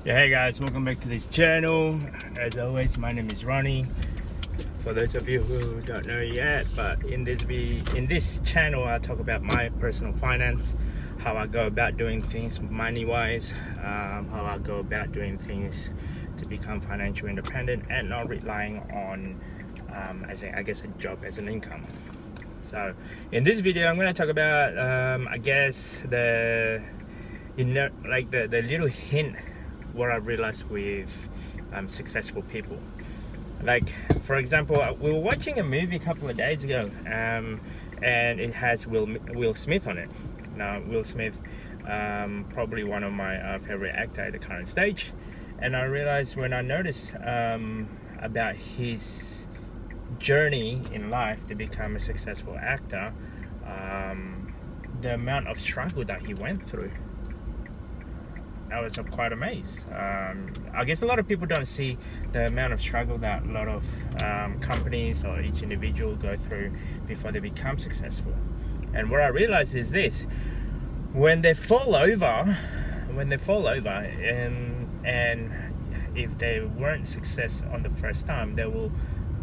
Yeah, hey guys, welcome back to this channel. As always, my name is Ronnie. For those of you who don't know yet, but in this channel, I talk about my personal finance, how I go about doing things money-wise, how I go about doing things to become financially independent and not relying on, a job as an income. So, in this video, I'm going to talk about, the little hint what I realized with successful people. Like, for example, we were watching a movie a couple of days ago, and it has Will Smith on it. Now, Will Smith, probably one of my favorite actor at the current stage, and I realized when I noticed about his journey in life to become a successful actor, the amount of struggle that he went through. I was quite amazed. I guess a lot of people don't see the amount of struggle that a lot of companies or each individual go through before they become successful. And what I realized is this: when they fall over, and if they weren't success on the first time, they will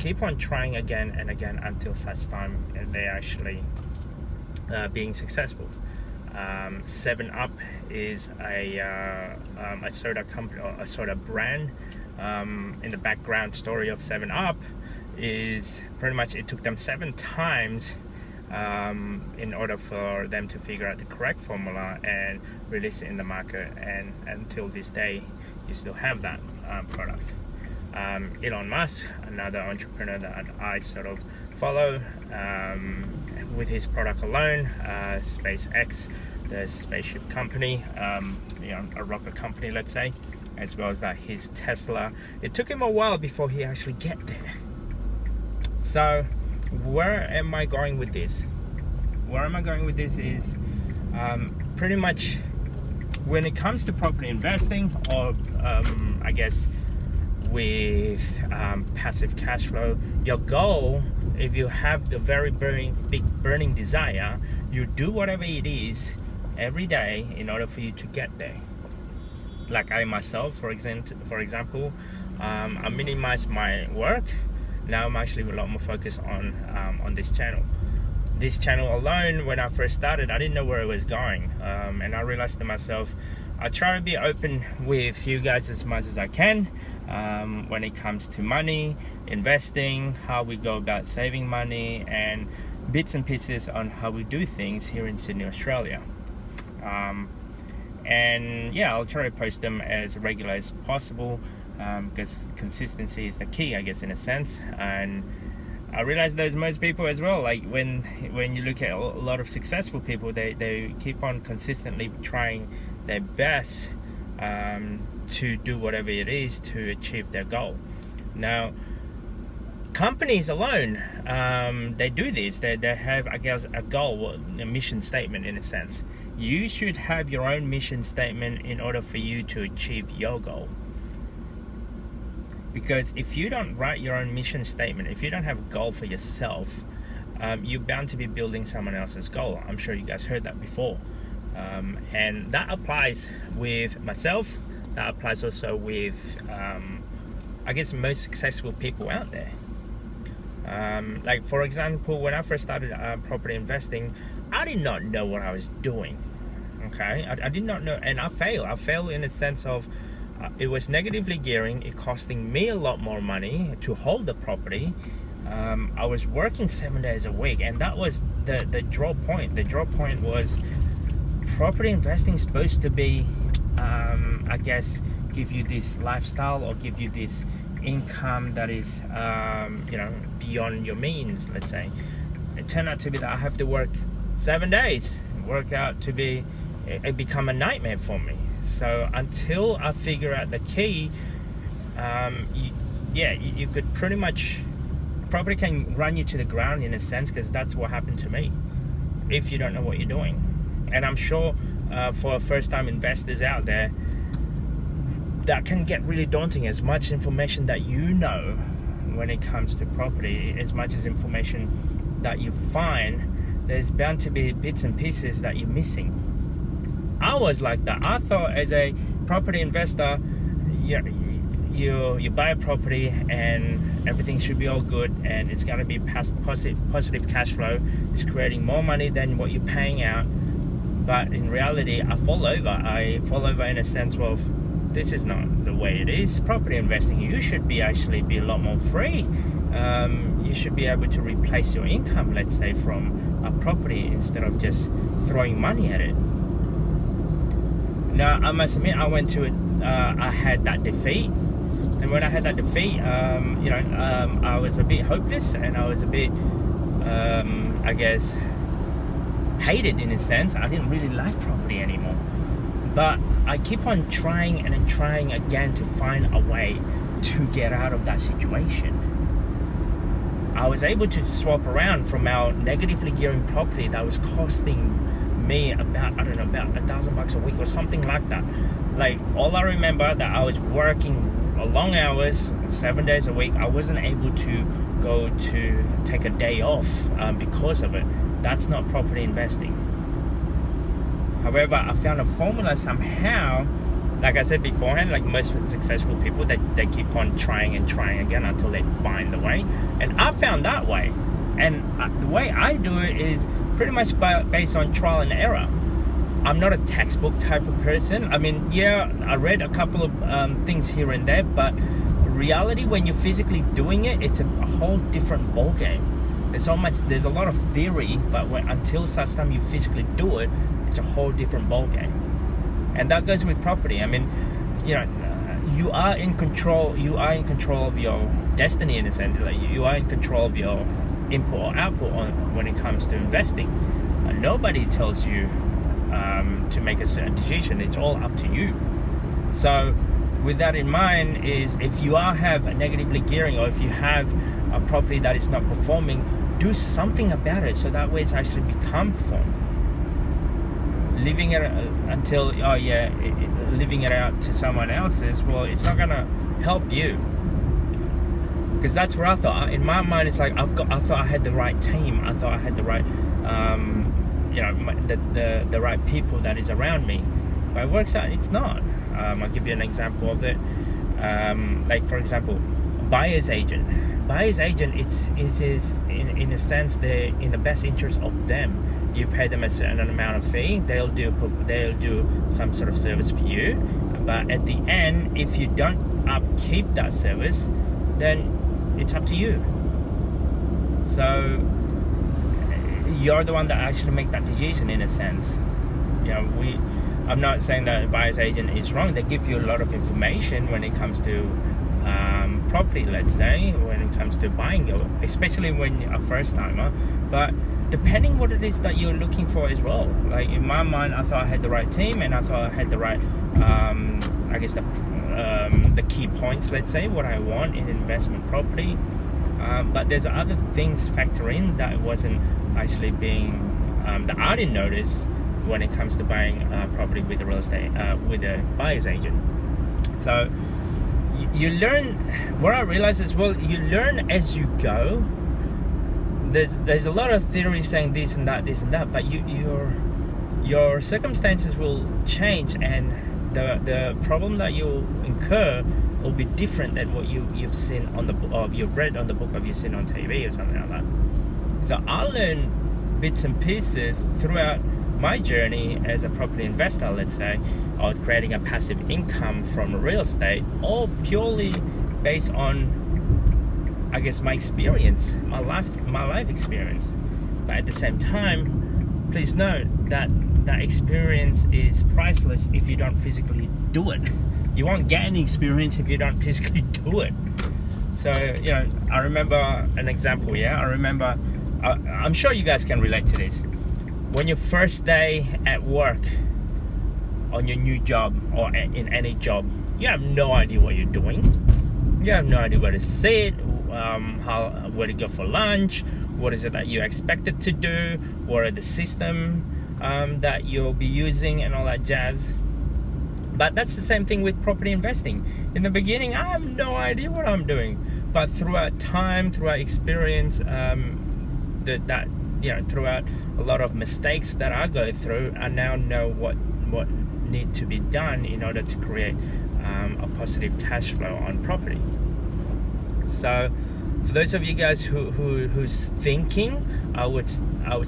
keep on trying again and again until such time they actually being successful. 7-Up is a soda company or a soda brand. In the background story of 7-Up is pretty much it took them 7 times in order for them to figure out the correct formula and release it in the market, and until this day you still have that product. Elon Musk, another entrepreneur that I sort of follow, with his product alone, SpaceX, the spaceship company, a rocket company, let's say, as well as that his Tesla. It took him a while before he actually get there. So where am I going with this? Where am I going with this is pretty much when it comes to property investing, or with passive cash flow, your goal, if you have the very big burning desire, you do whatever it is every day in order for you to get there. Like I myself, for example, I minimize my work. Now I'm actually a lot more focused on this channel. This channel alone, when I first started, I didn't know where it was going, and I realized to myself, I try to be open with you guys as much as I can when it comes to money, investing, how we go about saving money, and bits and pieces on how we do things here in Sydney, Australia. And yeah, I'll try to post them as regular as possible, because consistency is the key, I guess, in a sense. And I realize there's most people as well, like when you look at a lot of successful people, they keep on consistently trying their best to do whatever it is to achieve their goal. Now, companies alone, they do this. They have, I guess, a goal, a mission statement in a sense. You should have your own mission statement in order for you to achieve your goal. Because if you don't write your own mission statement, if you don't have a goal for yourself, you're bound to be building someone else's goal. I'm sure you guys heard that before. And that applies with myself. That applies also with, most successful people out there. Like, for example, when I first started property investing, I did not know what I was doing. Okay, I did not know, and I failed. I failed in the sense of it was negatively gearing. It costing me a lot more money to hold the property. I was working 7 days a week, and that was the draw point. The draw point was property investing is supposed to be, give you this lifestyle or give you this income that is, beyond your means, let's say. It turned out to be that I have to work 7 days, work out to be, it become a nightmare for me. So until I figure out the key, you could pretty much, property can run you to the ground in a sense, because that's what happened to me if you don't know what you're doing. And I'm sure for first-time investors out there, that can get really daunting. As much information that you know when it comes to property, as much as information that you find, there's bound to be bits and pieces that you're missing. I was like that. I thought as a property investor, you buy a property and everything should be all good, and it's going to be positive cash flow. It's creating more money than what you're paying out. But in reality, I fall over in a sense of, this is not the way it is. Property investing, you should be a lot more free. You should be able to replace your income, let's say, from a property instead of just throwing money at it. Now, I must admit, I had that defeat. And when I had that defeat, I was a bit hopeless, and I was a bit, I guess, hated in a sense. I didn't really like property anymore. But I keep on trying and trying again to find a way to get out of that situation. I was able to swap around from our negatively gearing property that was costing me about $1,000 a week or something like that. Like, all I remember that I was working long hours, 7 days a week. I wasn't able to go to take a day off because of it. That's not property investing. However, I found a formula somehow. Like I said beforehand, like most successful people, they keep on trying and trying again until they find the way. And I found that way. And the way I do it is pretty much based on trial and error. I'm not a textbook type of person. I mean, yeah, I read a couple of things here and there, but reality, when you're physically doing it, it's a whole different ballgame. There's a lot of theory, but until such time you physically do it, it's a whole different ballgame. And that goes with property. I mean, you are in control. You are in control of your destiny in a sense. Like, you are in control of your input or output when it comes to investing. Nobody tells you to make a certain decision. It's all up to you. So with that in mind, is if you have a negatively gearing, or if you have a property that is not performing, do something about it so that way it's actually become performing. Leaving it until leaving it out to someone else's, well, it's not gonna help you. Because that's what I thought. In my mind, it's like I thought I had the right team. I thought I had the right the right people that is around me. But it works out, it's not. I'll give you an example of it. Like, for example, buyer's agent. Buyer's agent, it is in a sense, they're in the best interest of them. You pay them a certain amount of fee. They'll do some sort of service for you. But at the end, if you don't upkeep that service, then it's up to you. So you're the one that actually make that decision in a sense. I'm not saying that a buyer's agent is wrong. They give you a lot of information when it comes to property, let's say, when it comes to buying, especially when you're a first timer. But depending what it is that you're looking for as well. Like, in my mind, I thought I had the right team, and I thought I had the right, I guess the key points, let's say, what I want in investment property. But there's other things factor in that wasn't actually being, that I didn't notice when it comes to buying property with a real estate, with a buyer's agent. So you learn, what I realized is, well, you learn as you go. There's a lot of theories saying this and that, but your circumstances will change, and the problem that you'll incur will be different than what you've seen on the book, or you've read on the book, or you've seen on TV or something like that. So I learned bits and pieces throughout my journey as a property investor, let's say, or creating a passive income from real estate, all purely based on, I guess, my experience, my life experience. But at the same time, please note that that experience is priceless if you don't physically do it. You won't get any experience if you don't physically do it. So, I remember an example. I'm sure you guys can relate to this. When your first day at work, on your new job, or in any job, you have no idea what you're doing. You have no idea where to sit, where to go for lunch, what is it that you're expected to do, what are the system that you'll be using, and all that jazz. But that's the same thing with property investing. In the beginning, I have no idea what I'm doing, but throughout time, throughout experience, throughout a lot of mistakes that I go through, I now know what need to be done in order to create a positive cash flow on property. So for those of you guys who's thinking, I would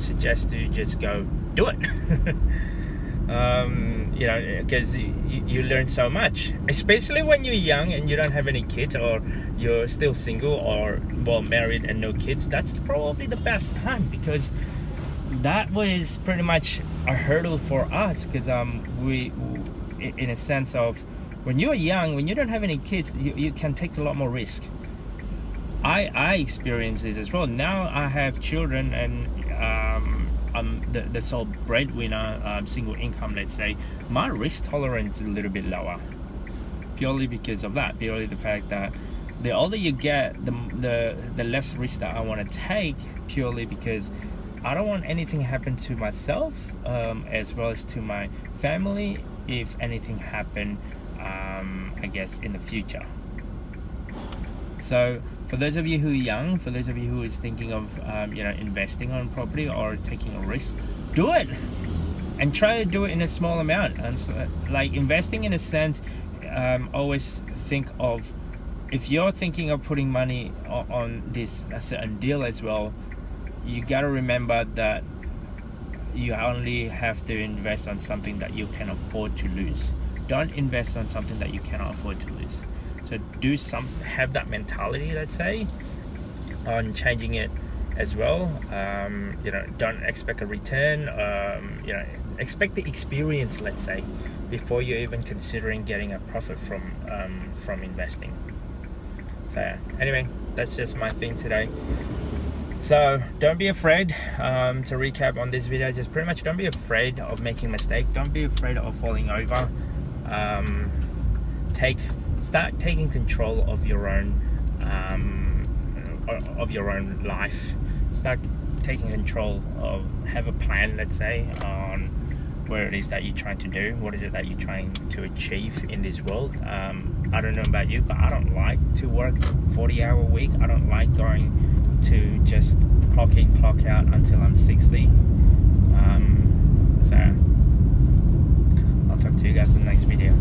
suggest you just go do it. Because you learn so much, especially when you're young and you don't have any kids, or you're still single, or married and no kids. That's probably the best time, because that was pretty much a hurdle for us, because we in a sense of, when you're young, when you don't have any kids, you can take a lot more risk. I experienced this as well. Now I have children, and I'm the sole breadwinner, single income, let's say. My risk tolerance is a little bit lower, purely because of that. Purely the fact that the older you get, the less risk that I want to take, purely because I don't want anything happen to myself, as well as to my family, if anything happen, I guess, in the future. So for those of you who are young, for those of you who is thinking of investing on property or taking a risk, do it, and try to do it in a small amount. And so, like, investing in a sense, always think of, if you're thinking of putting money on this a certain deal as well, you got to remember that you only have to invest on something that you can afford to lose. Don't invest on something that you cannot afford to lose. So have that mentality, let's say, on changing it as well. Don't expect a return. Expect the experience, let's say, before you're even considering getting a profit from investing. So anyway, that's just my thing today. So don't be afraid. To recap on this video, just pretty much don't be afraid of making a mistake. Don't be afraid of falling over. Start taking control of your own life. Start taking control of, have a plan, let's say, on where it is that you're trying to do, what is it that you're trying to achieve in this world. I don't know about you, but I don't like to work 40-hour week. I don't like going to just clock in, clock out until I'm 60. So I'll talk to you guys in the next video.